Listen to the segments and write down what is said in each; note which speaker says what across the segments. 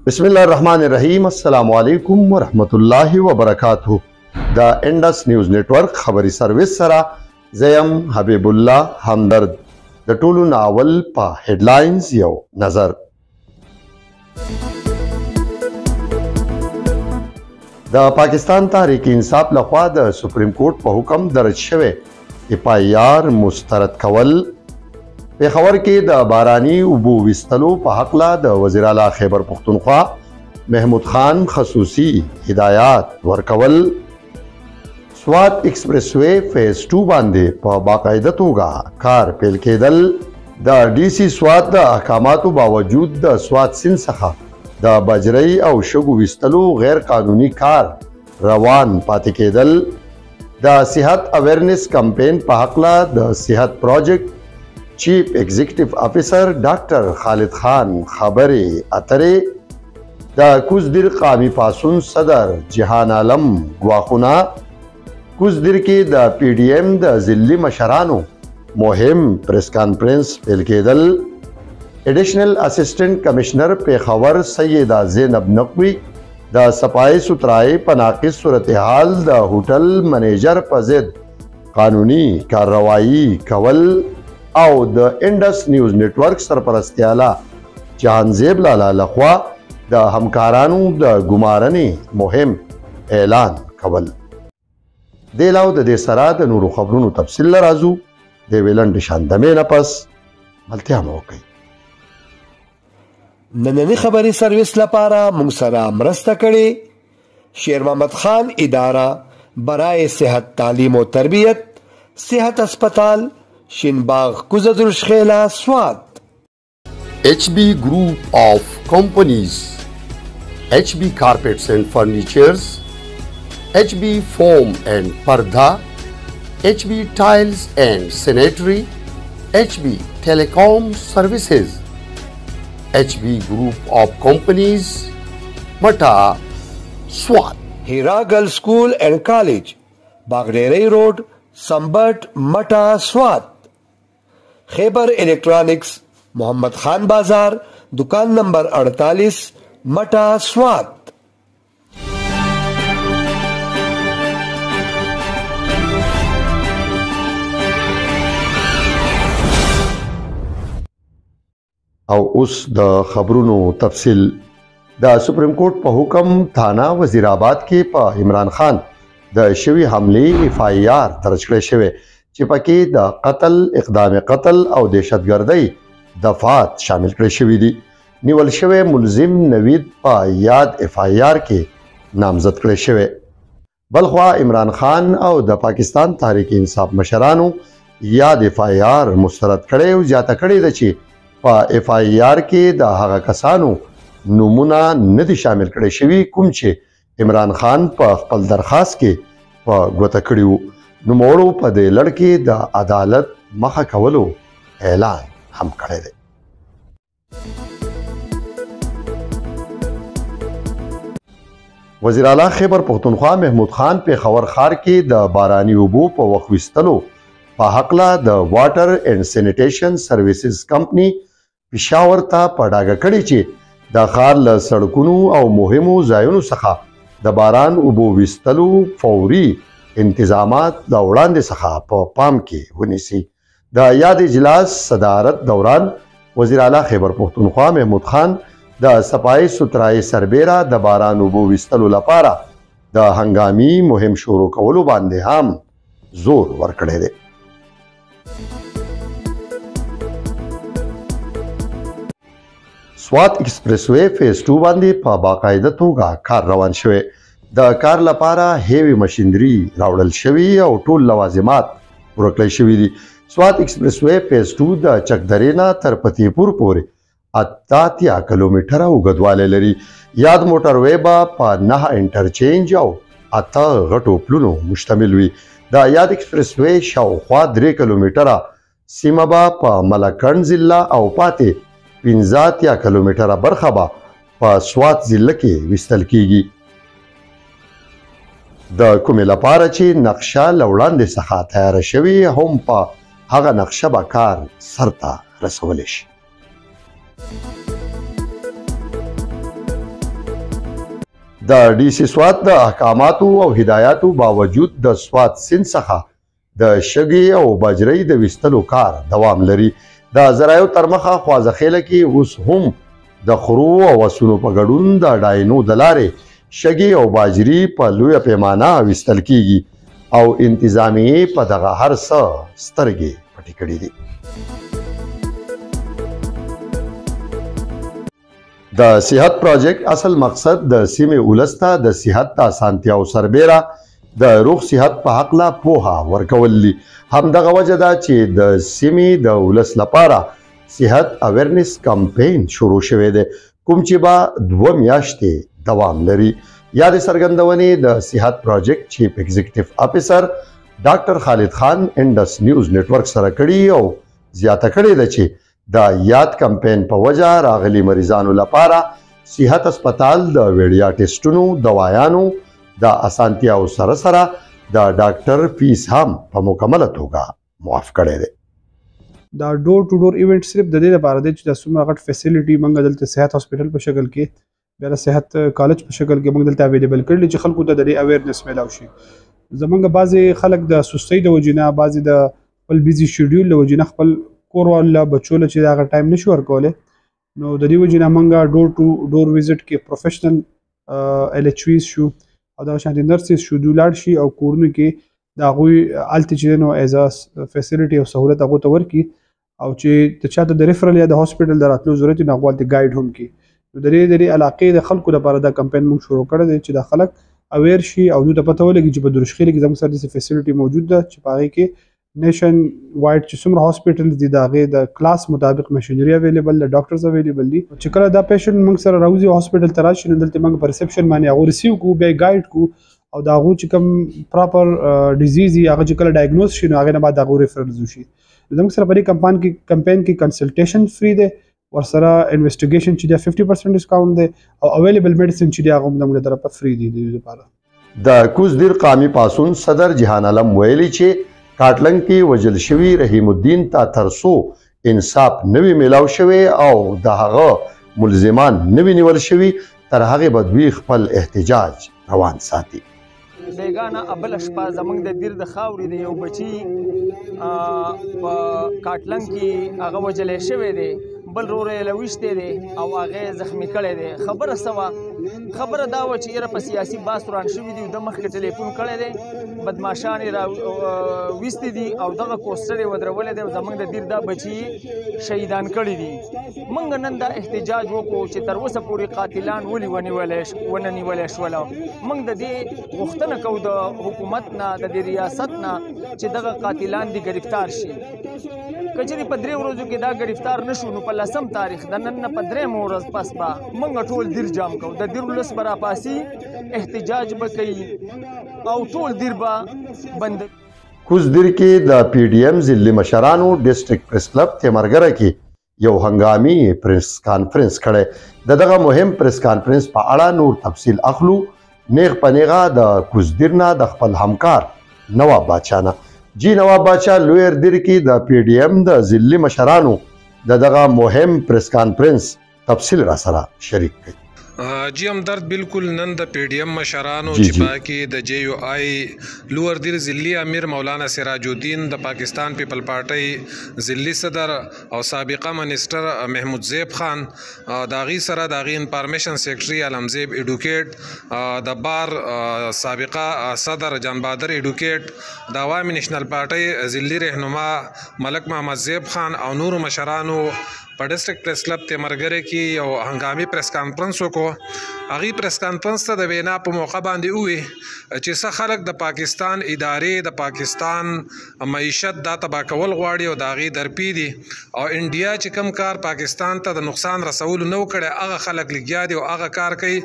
Speaker 1: بسم الله الرحمن الرحیم. السلام علیکم ورحمت الله وبرکاتہ. د انډس نیوز نتورک خبری سرویس سره زیم حبیب الله همدرد. د ټولو ناول په هډلاینز یو نظر. د پاکستان تحریک انصاف لخوا د سپریم کورټ په حکم درج شوی FIR مسترد کول. پیښور کې د باراني اوبو ویستلو په حقله د وزیر اعلی خیبر پختونخوا محمود خان خصوصي هدایات ورکول. سوات ایکسپریس وے فیز 2 باندې په باقاعده توګه کار پیل کېدل. د DC سوات د احکاماتو باوجود د سوات سیند څخه د بجرۍ او شګو ویستلو غیر قانوني کار روان پاتې کېدل. د صحت اویرنس کمپین په حقله د صحت پروجیکټ چیف ایگزیکټیو افیسر ډاکټر خالد خان خبرې اترې. د کوزدیر قامی پاسون صدر جهان عالم ګواښونه. کوزدیر کې د PDM د ضلعي مشرانو مهم پریس کانفرنس پیل کېدل. ایډیشنل اسسټنټ کمشنر پیښور سیده زینب نقوی د صفائی ستھرائی په ناقص صورتحال د هوټل منیجر په ضد قانوني کارروایي کول او د انډس نیوز نتورک سرپرستیاله جهانزیب لالا لخوا د همکارانو د ګمارنې مهم اعلان کول. د علاوه د دې سره د نورو خبرونو تفصیل راځو د ویلند شاندمې نه پس ملتیا مو کوي.
Speaker 2: نننی خبری سرویس لپاره موږ سره مرسته کړي شیر محمد خان اداره برای صحت تعلیم و تربیت صحت اسپتال شینباغ کوزدروش خیلا سوات.
Speaker 1: HB Group of Companies, HB Carpets and Furnitures, HB Foam and Parda, HB Tiles and Sanitary, HB Telecom Services, HB Group of Companies, Mata, Swat.
Speaker 2: Hira Girls School and College, Baghderi Road, Sambat, Mata, Swat. خیبر الیکٹرانکس محمد خان بازار دکان نمبر 48 مٹا سوات.
Speaker 1: او اوس د خبرونو تفصیل. د سپریم کورټ په حکم تھانه وزیر آباد کې په عمران خان د شوی حمله FIR درج کړی شوی چې پکې د قتل، اقدام قتل او دهشتګردۍ دفعات شامل کړي شوي دي. نیول شوی ملزم نوید په یاد FIR کې نامزد کړي شوی. بلخوا عمران خان او د پاکستان تحریک انصاف مشرانو یاد FIR مسترد کړي او زیاته کړي ده چې په FIR کې د هغه کسانو نومونه نه دي شامل کړي شوي کوم چې عمران خان په خپل درخواست کې په ګوته کړي وو. نوموړو په دې لړ کې د عدالت مخه کولو اعلان هم کړی دی. وزیر اعلی خیبر پختونخوا محمود خان پیښور ښار کې د باراني اوبو په وخت ویستلو په حقله د واټر اینډ سینیټیشن سرویسز کمپنی پېښور ته په ډاګه کړي چې د ښار له سړکونو او مهمو ځایونو څخه د باران اوبو ویستلو فوري انتظامات د وړاندې څخه په پام کې ونیسي. د یاد اجلاس صدارت دوران وزیر اعلی خیبر پختونخوا محمود خان د صفائی ستھرائی سربیره د باران اوبو ویستلو لپاره د هنګامي مهم شروع کولو باندې هم زور ورکړی دی. سوات ایکسپریس وے فیز 2 باندې په باقاعده توګه کار روان شوی. د کار لپاره هیوی مشینری راوړل شوی او ټول لوازمات پوره کړی شوي دي. سوات ایکسپریس وے فیز 2 د چکدرې نه تر فتح پور پورې 88 کیلومتره اوږدوالی لري. یاد موټر وے به په 9 انټرچینج او 8 غټو پلونو مشتمل وي. د یاد ایکسپریس وے شاوخوا 3 کیلومتره سیمه به په ملکنډ ضلع او پاتې 15 کیلومتره برخه به په سوات ضلع کې ویستل کیږي. د کومې لپاره چې نقشه له وړاندې څخه تیاره شوي هم په هغه نقشه به کار سرته رسولی شي. د ډي سي سوات د احکاماتو او هدایاتو باوجود د سوات سیند څخه د شګې او باجرۍ د ویستلو کار دوام لري. د ذرایعو تر مخه خوازخیله کې اوس هم د خرو او اسونو په ګډون د ډاینو د لارې شګې او باجري په لویه پیمانه ویستل کیږي او انتظامیې په دغه هر څه سترګې پټې کړې دي. د صحت پروجیکټ اصل مقصد د سیمې ولس ته د صحت د اسانتیاو سربیره د روغ صحت په حق لا پوهه ورکول دي. همدغه وجه ده چې د سیمې د ولس لپاره صحت اویرنس کمپین شروع شوی دی کوم چې به 2 میاشتې دوام لري. یا د څرګندونې د صحت پروجیکټ چیف ایگزیکټیو افیسر ډاکټر خالد خان انډس نیوز نتورک سره کړي او زیاته کړې ده چې د یاد کمپین په وجه راغلي مریضانو لپاره صحت اسپیټال د وړیا ټیسټونو دوايانو د اسانتیاو سره سره د ډاکټر فیس هم په مکمله توګه معاف کړی دی.
Speaker 3: دا ډور ټو ډور ایونت صرف د دې لپاره دی چې د څومره غټ فیسیلیټي موږ دلته صحت هاسپټل په شکل کې بیا د صحت کالج په شکل کې موږ دلته اویلیبل کړل چې خلکو ته د دې اویرنس میلاو شي. زمونږ بعضې خلک د سستۍ د وجې نه بعضې د خپل بیزي شیډیول د وجې نه خپل کور والا بچو له چې هغه ټایم نشي ورکولی نو د دې وجې نه موږ ډور ټو ډور وزټ کې پروفیشنل ایل ایچ ویز شو او دغه شانتې نرسز شو دوی لاړ شي او کورونو کې د هغوی هلته چې دی نو ایز ا فیسیلیټي او سهولت هغو ته ورکړي او چې د چاته د ریفرل یا د هاسپټل د راتلو ضرورت وي نو هغو هلته ګایډ هم کړي. نو د دې علاقې د خلکو لپاره دا کمپین موږ شروع کړی دی چې د خلک اویر شي او دوی ته پته ولګي چې په درشخیلې کې زموږ سره داسې فیسیلیټي موجود ده چې په هغې کې نیشن وایډ چې څومره هاسپټلز دي د هغې د کلاس مطابق مشینري اویلیبل ده ډاکټرز اویلیبل دي چې کله دا پیشنټ موږ سره راوځي او هاسپټل ته راشي نو دلته موږ په ریسپشن باندې هغو ریسیو کوو بیا یې ګایډ کوو او د هغو چې کوم پراپر ډیزیز وي هغه چې کله ډایګنوز شي نو هغې نه بعد هغو ریفرلز وشي. زموږ سره په دې کمپین کې کنسلټیشن فری دی ورسره انویسټیګیشن چې دی 50% ډسکاونټ دی او اویلیبل میډیسن چې دی هغه هم زموږ له طرفه فری دی د دې لپاره.
Speaker 1: د کوزدیر قامي پاسون صدر جهان علم ویلي چې کاټلنګ کې وجل شوي رحیم الدین ته ترڅو انصاف نوی میلاو شوی او د هغه ملزمان نوی نیول شوي تر هغې به دوی خپل احتجاج روان ساتي.
Speaker 4: بیګانه ابل شپه زمونږ د دیر د خاورې د یو بچي په کاټلنګ کې هغه وجلی شوی دی بل روره یې لویشتی دی او هغه زخمی کړی دی. خبره څه وه؟ خبره دا وه چې یاره په سیاسي باس وران شوي دي د مخکې ټلیفون کړی دی بدماشان یې راویستي دي او دغه کوسټر یې ودرولی دی او زموږ د دیر دا بچي شهیدان کړي دي. موږ نن دا احتجاج وکړو چې تر اوسه پورې قاتلان ولې ونه نیولی شوله. موږ د دې غوښتنه کوو د حکومت نه د دې ریاست نه چې دغه قاتلان دي گرفتار شي. که چېرې په 3 ورځو کې دا گرفتار نه شو نو په 10 تاریخ د نن نه په 3 ورځ پس به موږ ټول دیر جام کوو. د دیر ولس به راپاسي احتجاج به کوي او ټول دیر به بند.
Speaker 1: کوزدیر کې د پی ډي ایم ضلعي مشرانو ډسټرکټ پریس کلب تیمرګره کې یو هنګامي پریس کانفرنس کړی. دغه مهم پریس کانفرنس په اړه نور تفصیل اخلو نیغ په نیغه د کوزدیر نه د خپل همکار نواب باچا نه. جی نواب باچا لویر دیر کې د پی ډي ایم د ضلعي مشرانو دغه مهم پریس کانفرنس تفصیل را سره شریک کړي.
Speaker 5: جی همدرد بالکل نن د پی ډي ایم مشرانو چې پاکي د جے یو آی لوور دیر ضلعي امیر مولانا سراج الدین د پاکستان پیپل پارټي ضلعي صدر او سابقه منسٹر محمود زیب خان د غي سره د غي انفارمیشن سیکریټري علمزیب ایډوکیټ د بار سابقه صدر جان بادر ایډوکیټ د عوامي نېشنل پارټي ضلعي رهنما ملک محمد زیب خان او نور مشرانو په ډسټرکټ پریس کلب تیمرګره کې یو هنګامي پریس کانفرنس وکړو. هغې پریس کانفرنس ته د وینا په موقع باندې ووی چې څه خلک د پاکستان ادارې د پاکستان معیشت دا تباه کول غواړي او د هغې درپی دي او انډیا چې کوم کار پاکستان ته د نقصان رسولو نه کړی هغه خلک لګیا دي او هغه کار کوي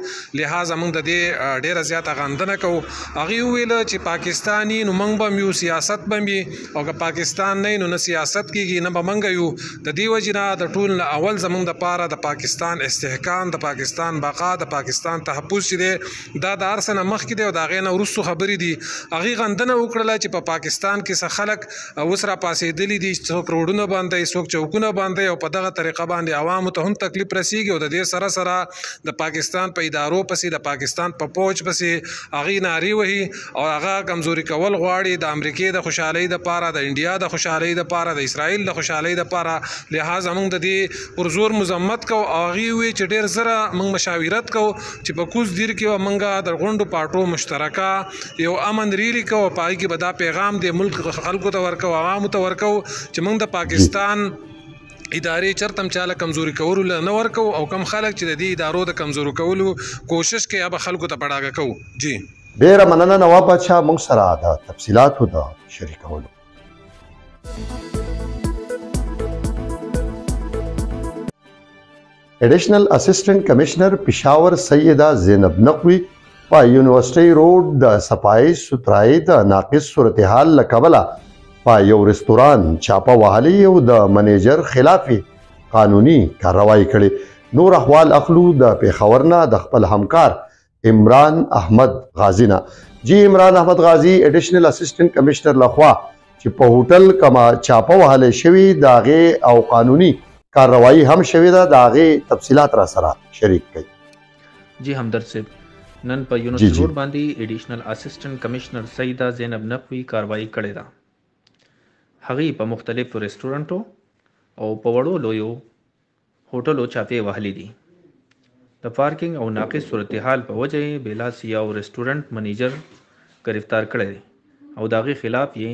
Speaker 5: لہذا موږ د دې ډیره زیاته غندنه کوو. هغې وویله چې پاکستاني نو موږ به یو سیاست به وي او که پاکستان نه نو نه سیاست کېږي نه به موږ یو. د دې وجې نه د ټول ټول نه اول زمونږ د پاره د پاکستان استحکام، د پاکستان بقا، د پاکستان تحفظ چې دی دا د هر څه نه مخکې دی او د هغې نه وروستو خبرې دي. هغې غندنه وکړله چې په پاکستان کې څه خلک اوس را پاسېدلي دي، څوک روډونه باندې، څوک چوکونه باندې، او په دغه طریقه باندې عوامو ته هم تکلیف رسیږي. او د دې سره سره د پاکستان په ادارو پسې، د پاکستان په پوج پسې هغې نارې وهي او هغه کمزوري کول غواړي د امریکې د خوشحالۍ دپاره، د انډیا د خوشحالۍ دپاره، د اسرائیل د خوشحالۍ دپاره. لحاظ موږ د دې پر زور مذمت کو او هغې وی چې ډېر زره موږ مشاورت کو چې په کوز دیر کې به موږ د غونډو پارټو مشترکه یو امن ریلی کو او په هغې کې به دا پیغام د ملک خلکو ته ورکو، عوامو ته ورکو چې موږ د پاکستان ادارې چرته هم چاله کمزوري کولو نه ورکو او کم خلک چې د دې ادارو د کمزوري کولو کوشش کوي هغه خلکو ته په ډاګه کوو. جی
Speaker 1: ډېره مننه نواب بادشاه موږ سره د تفصیلاتو د شریکولو. ایډیشنل اسسټنټ کمشنر پېښور سیده زینب نقوي په یونیورسټۍ روډ د صفایي سوترایي د ناقص صورتحال له کبله په یو رستوران چاپه وهلې او د منیجر خلاف قانوني کارروایي کړې. نور احوال اخلو د پېښور نه د خپل همکار عمران احمد غازی نه. جی عمران احمد غازی ایډیشنل اسسټنټ کمشنر لخوا چې په هوټل کما چاپه وهلې شوي د هغې او قانوني کارروایي هم شوې ده، د هغې تفصیلات را سره شریک کړئ.
Speaker 6: جی همدرد صاحب، نن په یونیورسټي روډ باندې ایډیشنل اسسټنټ کمشنر سیده زینب نقوي کاروايي کړې ده. هغې په مختلفو ریسټورانټو او په وړو لویو هوټلو چاپې وهلې دي. د پارکینګ او ناقص صورتحال په وجه یې بېلاسي یو ریسټورانټ منیجر گرفتار کړی دی او د هغې خلاف یې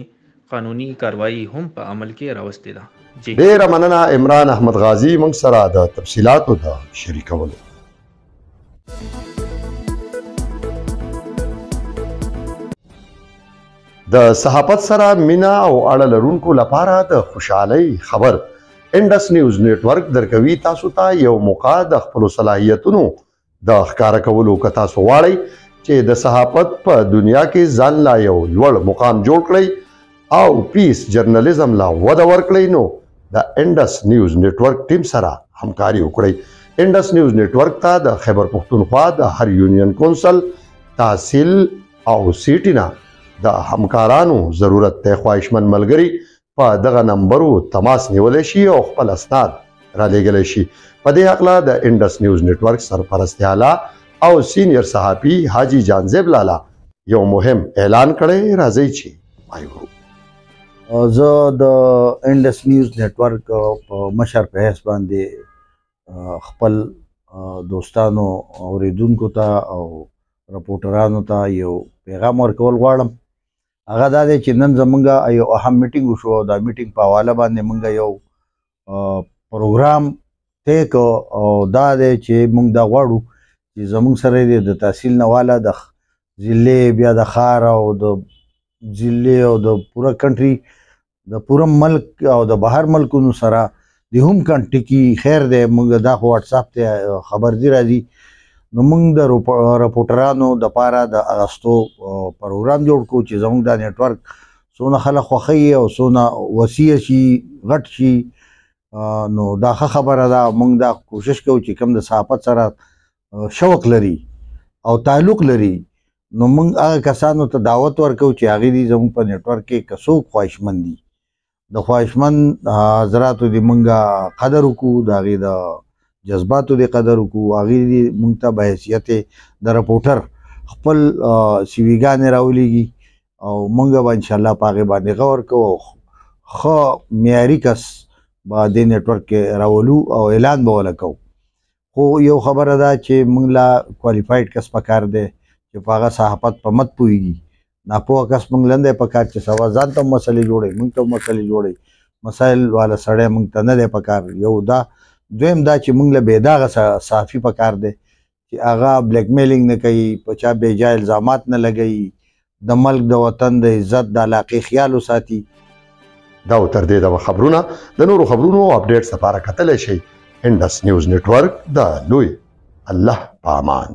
Speaker 6: قانوني کاروايي هم په عمل کې راوستې ده.
Speaker 1: ډېره مننه عمران احمد غازی موږ سره د تفصیلاتو د شریکولو. د صحافت سره مینا او اړه لرونکو لپاره د خوشحالۍ خبر انډس نیوز نیټورک درکوي تاسو ته یو موقع د خپلو صلاحیتونو د ښکاره کولو که تاسو غواړئ چې د صحافت په دنیا کې ځان لا یو لوړ مقام جوړ کړئ او پیس جرنالیزم لا وده ورکړئ نو د انډس نیوز نیټورک ټیم سره همکاري وکړئ. انډس نیوز نیټورک ته د خیبر پښتونخوا د هر یونین کونسل، تحصیل او سیټي نه د همکارانو ضرورت دی. خواهشمن ملګري په دغه نمبرو تماس نیولی شي او خپل اسناد را لیږلی شي. په دې هکله د انډس نیوز نیټورک سرپرست اعلی او سینیر صحافي حاجي جانزیب لالا یو مهم اعلان کړی، راځئ چې وایو.
Speaker 7: زه د انډس نیوز نیټورک په مشر په حیث باندې خپل دوستانو اوریدونکو ته او رپورټرانو ته یو پیغام ورکول غواړم. هغه دا دی چې نن زمونږ یو اهم میټینګ وشو او دا میټینګ په حواله باندې مونږ یو پروګرام طی کړ او دا دی چې مونږ دا غواړو چې زمونږ سره د تحصیل نه والا د ضلع بیا د ښار او د ضلع او د پوره کنټري د پوره ملک او د بهر ملکونو سره د هم کنټي خیر دی. مونږ دا خو واټس اپ ته خبردي راځي نو مونږ د رپورټرانو د پاره د اغستو پروګرام جوړ کړو چې زمونږ دا نیټورک څونه خلک خوښوي او څونه وسیع شي، غټ شي. نو دا ښه خبره ده. مونږ دا کوشش کوو چې کوم د صحافت سره شوق لري او تعلق لري نو مونږ هغه کسانو ته دعوت ورکوو چې هغې دي زموږ په نیټورک کې که څوک خواهشمند دي د خواهشمند حضراتو دې مونږ قدر وکړو، د هغې د جذباتو دې قدر وکړو. هغې دې مونږ ته په حیثیت د رپورټر خپل سیویګانې راولیږي او مونږ به انشاءالله په هغې باندې غور کوو او ښه معیاري کس به دې نیټورک کې راولو او اعلان به وله کوو. خو یو خبره ده چې مونږ لا کوالیفاید کس پکار دی چې په هغه صحافت په مت پوهېږي. ناپوهه کس مونږ لندی پکار چې سبا ځان ته مسلې جوړوي، مونږ ته مسلې جوړوي. مسایل والا سړی مونږ ته نه دی پکار. یو دا دویم دا چې مونږ له بېداغه صحافي پکار دی چې هغه بلیک میلینګ نه کوي، په چا بېجا الزامات نه لګوي، د ملک د وطن د عزت د علاقې خیال وساتي.
Speaker 1: دا و تر دې د خبرونه د نورو خبرونو او اپډیټس لپاره کتلی شئ انډس نیوز نیټورک د لوی الله په امان.